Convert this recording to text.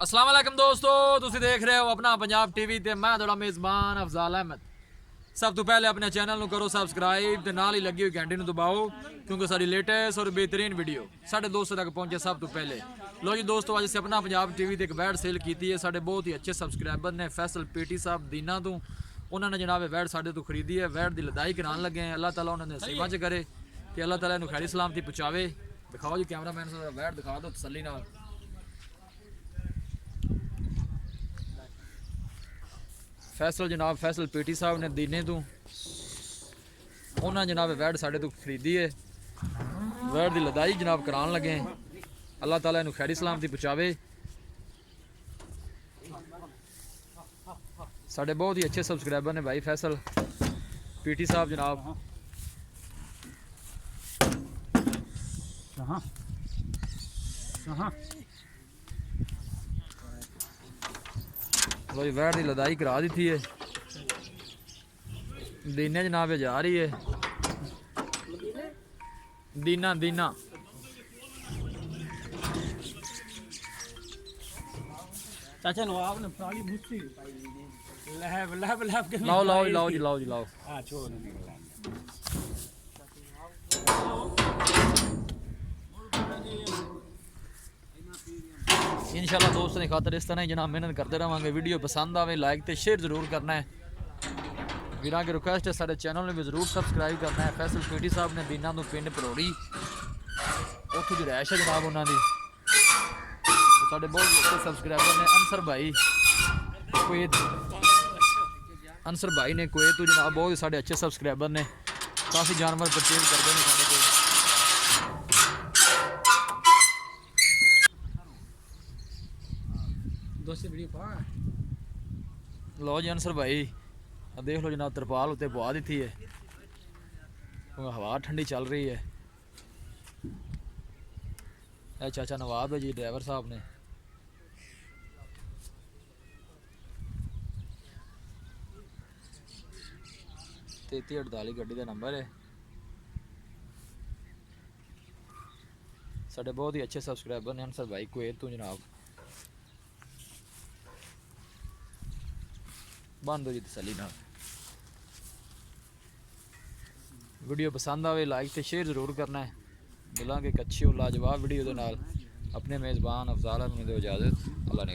अस्सलाम वालेकुम दोस्तों, तुसी देख रहे हो अपना पंजाब टीवी ते मैं थोड़ा मेज़बान अफजाल अहमद। सब तो पहले अपने चैनल को करो सब्सक्राइब ते नाल ही लगी हुई घंटी दबाओ क्योंकि सारी लेटेस्ट और बेहतरीन वीडियो साढ़े दोस्तों तक पहुंचे सब तो पहले। लो जी दोस्तों, अज अपना पंजाब टीवी ते एक बैड सेल की है। साढ़े बहुत ही अच्छे सबसक्राइबर ने फैसल पीटी साहब दीना तो उन्होंने जनाब वैड साढ़े तो खरीदी है। वैड की लदाई करान लगे हैं। अल्लाह ताला उन्होंने सेवा च करे कि अल्लाह ताला इन्हू खैरी सलामती पहुँचावे। दिखाओ जी कैमरा मैन वैड दिखा दो तसल्ली नाल। फैसल जनाब फैसल पीटी साहब ने दीने तो उन्होंने जनाब वैड साढ़े तो खरीदी है। वैड की लदाई जनाब करान लगे हैं। अल्लाह ताला इन्हू खैरी सलामती पहुँचावे। साढ़े बहुत ही अच्छे सबसक्राइबर ने भाई फैसल पीटी साहब जनाब। लो जी वैड की लदाई करा दी थी है। दीने जनाब जा रही है। दीना दीना चाचा नवाब ने पुरानी मुस्ती लहब लहब लहब के लाओ लाओ लाओ जी लाओ जी लाओ। हां छोड़ निकला इंशाल्लाह दोस्तों की खातर इस तरह ही जनाब मेहनत करते रहेंगे। वीडियो पसंद आवे लाइक तो शेयर जरूर करना है। वीर की रिक्वेस्ट है सारे चैनल में भी जरूर सबसक्राइब करना है। फैसल पीटी साहब ने दीना तो पिंड परोड़ी उतों की रैश है जनाब उन्होंने साढ़े बहुत अच्छे सबसक्राइबर ने। अंसर भाई कुवैत अंसर भाई ने कुवैत तो जनाब बहुत साढ़े अच्छे सबसक्राइबर ने। काफ़ी जानवर परचेज करते हैं साढ़े को। लो जी अंसर भाई देख लो जनाब तरपाल उत्ते पवा दी है। हवा ठंडी चल रही है। यह चाचा नवाब है जी ड्राइवर साहब ने। तेती 48 गड्डी का नंबर है। साढ़े बहुत ही अच्छे सबसक्राइबर ने अंसर भाई कुवैत तो जनाब। बंद हो जी तसली ना। वीडियो पसंद आवे लाइक तो शेयर जरूर करना है। मिलांगे एक अच्छी और लाजवाब वीडियो के नाल। अपने मेज़बान अफजाल अहमद को इजाज़त। अल्लाह ने